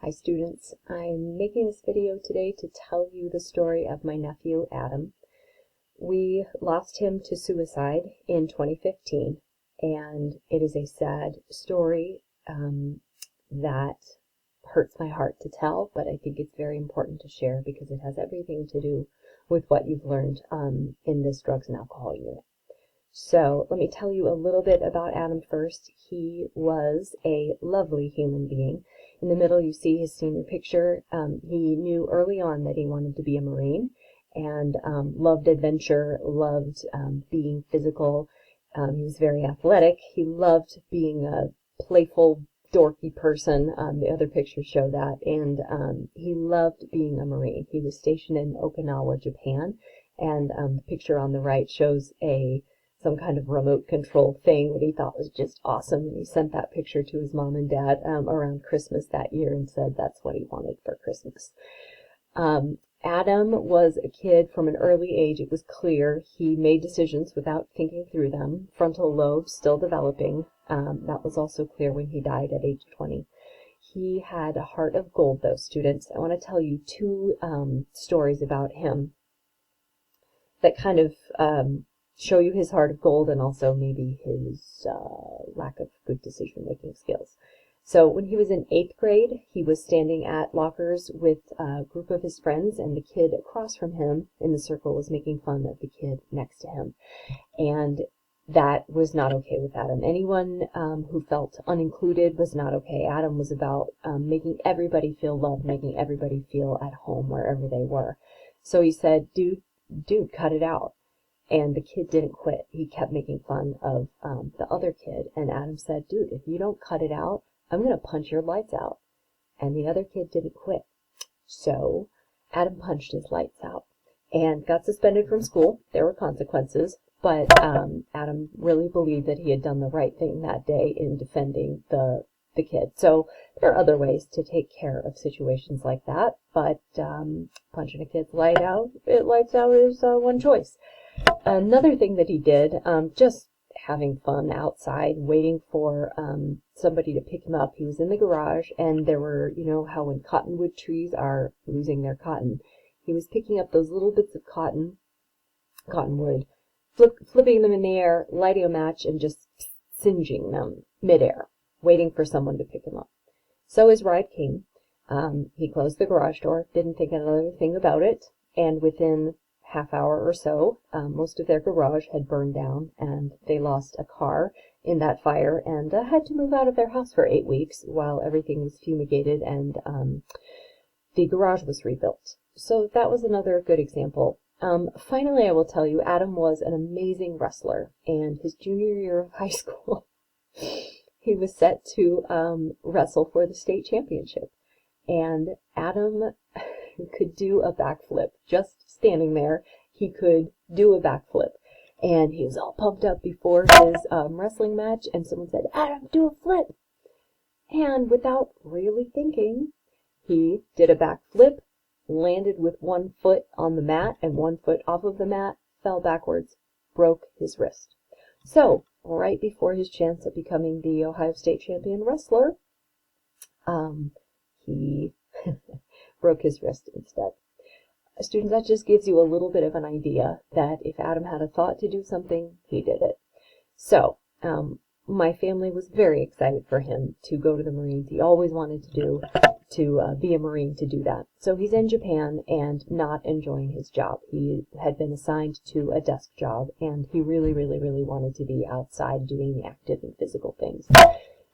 Hi students, I'm making this video today to tell you the story of my nephew Adam. We lost him to suicide in 2015 and it is a sad story that hurts my heart to tell, but I think it's very important to share because it has everything to do with what you've learned in this drugs and alcohol unit. So let me tell you a little bit about Adam first. He was a lovely human being. In the middle you see his senior picture. He knew early on that he wanted to be a Marine and loved adventure, loved being physical. He was very athletic. He loved being a playful, dorky person. The other pictures show that. And he loved being a Marine. He was stationed in Okinawa, Japan. And the picture on the right shows some kind of remote control thing that he thought was just awesome. And he sent that picture to his mom and dad around Christmas that year and said that's what he wanted for Christmas. Adam was a kid from an early age. It was clear he made decisions without thinking through them. Frontal lobe still developing. That was also clear when he died at age 20. He had a heart of gold, though, students. I want to tell you two stories about him that kind of show you his heart of gold and also maybe his lack of good decision-making skills. So when he was in 8th grade, he was standing at lockers with a group of his friends, and the kid across from him in the circle was making fun of the kid next to him. And that was not okay with Adam. Anyone who felt unincluded was not okay. Adam was about making everybody feel loved, making everybody feel at home wherever they were. So he said, dude, cut it out. And the kid didn't quit. He kept making fun of the other kid. And Adam said, dude, if you don't cut it out, I'm going to punch your lights out. And the other kid didn't quit. So Adam punched his lights out and got suspended from school. There were consequences. But Adam really believed that he had done the right thing that day in defending the kid. So there are other ways to take care of situations like that. But punching a kid's lights out is one choice. Another thing that he did, just having fun outside, waiting for somebody to pick him up. He was in the garage, and there were, you know, how when cottonwood trees are losing their cotton, he was picking up those little bits of cottonwood, flipping them in the air, lighting a match, and just singeing them midair, waiting for someone to pick him up. So his ride came. He closed the garage door, didn't think another thing about it, and within half hour or so, most of their garage had burned down, and they lost a car in that fire and had to move out of their house for 8 weeks while everything was fumigated and the garage was rebuilt. So that was another good example. Finally, I will tell you, Adam was an amazing wrestler, and his junior year of high school, he was set to wrestle for the state championship. And Adam could do a backflip. Just standing there, he could do a backflip. And he was all pumped up before his wrestling match, and someone said, Adam, do a flip. And without really thinking, he did a backflip, landed with one foot on the mat and one foot off of the mat, fell backwards, broke his wrist. So, right before his chance at becoming the Ohio State champion wrestler, he broke his wrist instead. Students, that just gives you a little bit of an idea that if Adam had a thought to do something, he did it. So, my family was very excited for him to go to the Marines. He always wanted to be a Marine to do that. So he's in Japan and not enjoying his job. He had been assigned to a desk job, and he really, really, really wanted to be outside doing the active and physical things.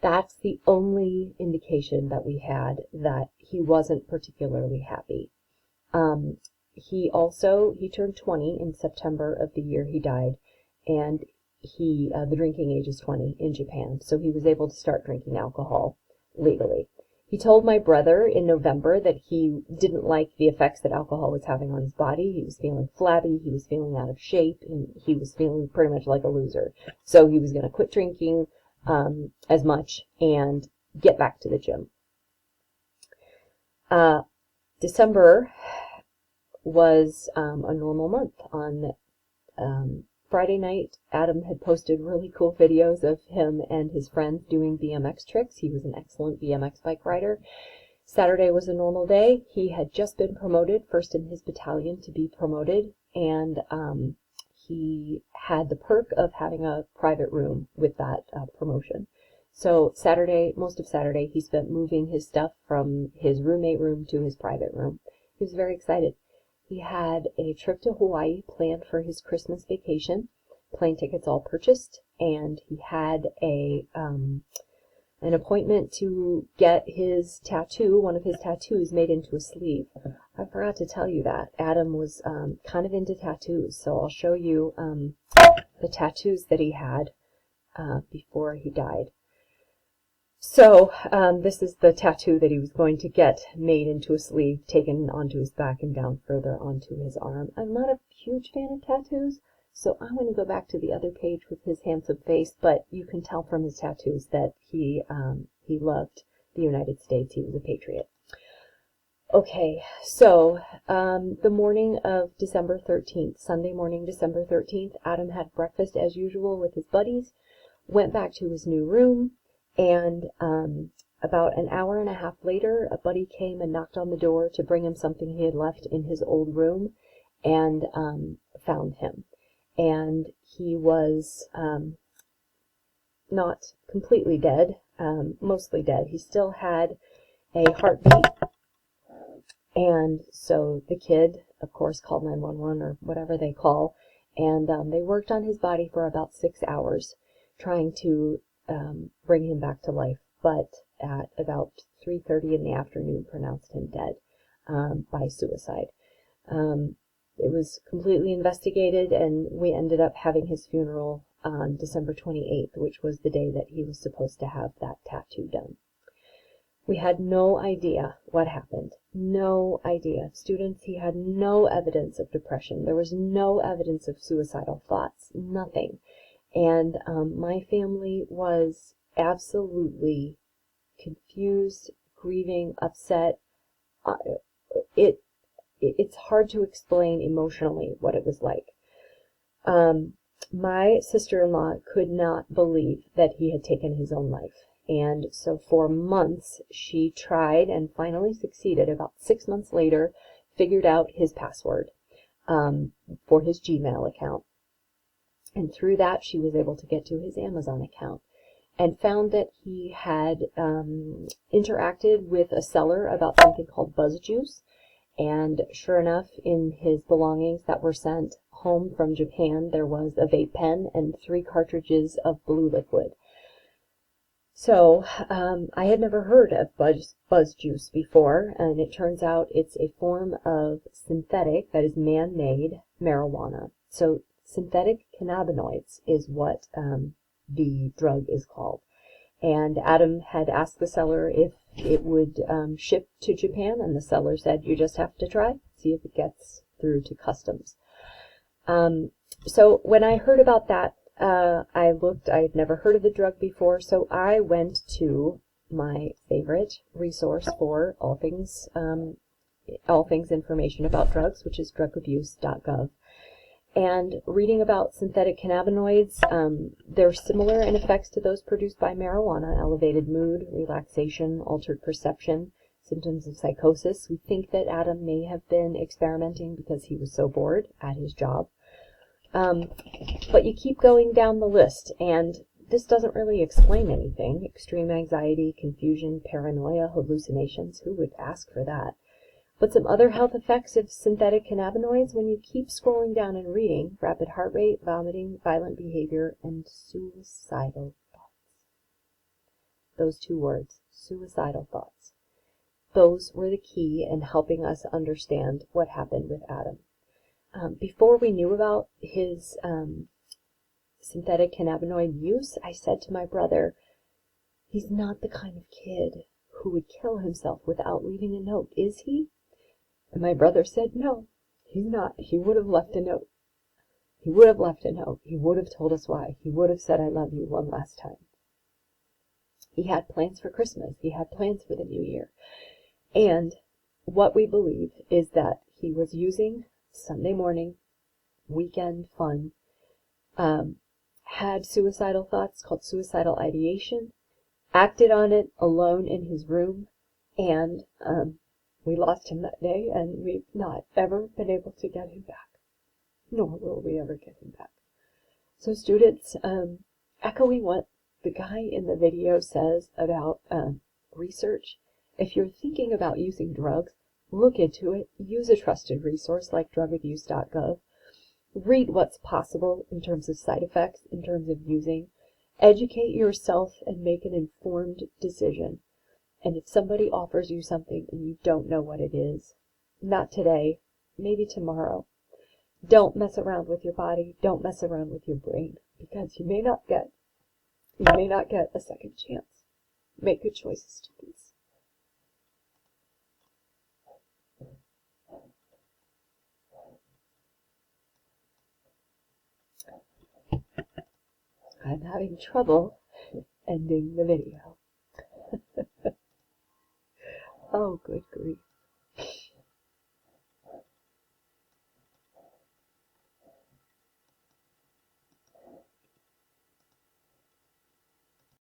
That's the only indication that we had that he wasn't particularly happy. He turned 20 in September of the year he died, and the drinking age is 20 in Japan, so he was able to start drinking alcohol legally. He told my brother in November that he didn't like the effects that alcohol was having on his body. He was feeling flabby, he was feeling out of shape, and he was feeling pretty much like a loser. So he was going to quit drinking as much and get back to the gym. December was a normal month. On Friday night, Adam had posted really cool videos of him and his friends doing BMX tricks. He was an excellent BMX bike rider. Saturday was a normal day. He had just been promoted, first in his battalion to be promoted, and he had the perk of having a private room with that promotion. So Saturday, most of Saturday, he spent moving his stuff from his roommate room to his private room. He was very excited. He had a trip to Hawaii planned for his Christmas vacation, plane tickets all purchased, and he had an appointment to get his tattoo, one of his tattoos, made into a sleeve. I forgot to tell you that. Adam was kind of into tattoos, so I'll show you the tattoos that he had before he died. So this is the tattoo that he was going to get made into a sleeve, taken onto his back and down further onto his arm. I'm not a huge fan of tattoos, so I'm going to go back to the other page with his handsome face, but you can tell from his tattoos that he loved the United States. He was a patriot. Okay, so the morning of December 13th, Sunday morning, December 13th, Adam had breakfast as usual with his buddies, went back to his new room, and about an hour and a half later, a buddy came and knocked on the door to bring him something he had left in his old room, and found him. And he was not completely dead, mostly dead. He still had a heartbeat, and so the kid, of course, called 911 or whatever they call, and they worked on his body for about 6 hours, trying to bring him back to life, but at about 3:30 in the afternoon pronounced him dead by suicide. It was completely investigated, and we ended up having his funeral on December 28th, which was the day that he was supposed to have that tattoo done. We had no idea what happened. No idea. Students, he had no evidence of depression. There was no evidence of suicidal thoughts. Nothing. And my family was absolutely confused, grieving, upset. It's hard to explain emotionally what it was like. My sister-in-law could not believe that he had taken his own life. And so for months she tried and finally succeeded. About 6 months later, figured out his password for his Gmail account. And through that, she was able to get to his Amazon account and found that he had interacted with a seller about something called Buzz Juice. And sure enough, in his belongings that were sent home from Japan, there was a vape pen and 3 cartridges of blue liquid. So I had never heard of Buzz Juice before, and it turns out it's a form of synthetic, that is man-made, marijuana. So synthetic cannabinoids is what the drug is called. And Adam had asked the seller if it would ship to Japan, and the seller said, you just have to try, see if it gets through to customs. So when I heard about that, I looked. I had never heard of the drug before, so I went to my favorite resource for all things information about drugs, which is drugabuse.gov. And reading about synthetic cannabinoids, they're similar in effects to those produced by marijuana: elevated mood, relaxation, altered perception, symptoms of psychosis. We think that Adam may have been experimenting because he was so bored at his job. But you keep going down the list, and this doesn't really explain anything. Extreme anxiety, confusion, paranoia, hallucinations. Who would ask for that? But some other health effects of synthetic cannabinoids, when you keep scrolling down and reading: rapid heart rate, vomiting, violent behavior, and suicidal thoughts. Those 2 words, suicidal thoughts. Those were the key in helping us understand what happened with Adam. Before we knew about his synthetic cannabinoid use, I said to my brother, he's not the kind of kid who would kill himself without leaving a note, is he? And my brother said, no, he's not. He would have left a note. He would have left a note. He would have told us why. He would have said, I love you, one last time. He had plans for Christmas. He had plans for the new year. And what we believe is that he was using Sunday morning, weekend fun, had suicidal thoughts called suicidal ideation, acted on it alone in his room, And we lost him that day, and we've not ever been able to get him back, nor will we ever get him back. So students, echoing what the guy in the video says about research, if you're thinking about using drugs, look into it. Use a trusted resource like drugaduse.gov. Read what's possible in terms of side effects, in terms of using. Educate yourself and make an informed decision. And if somebody offers you something and you don't know what it is, not today, maybe tomorrow, don't mess around with your body, don't mess around with your brain, because you may not get a second chance. Make good choices, students. I'm having trouble ending the video. Oh, good grief.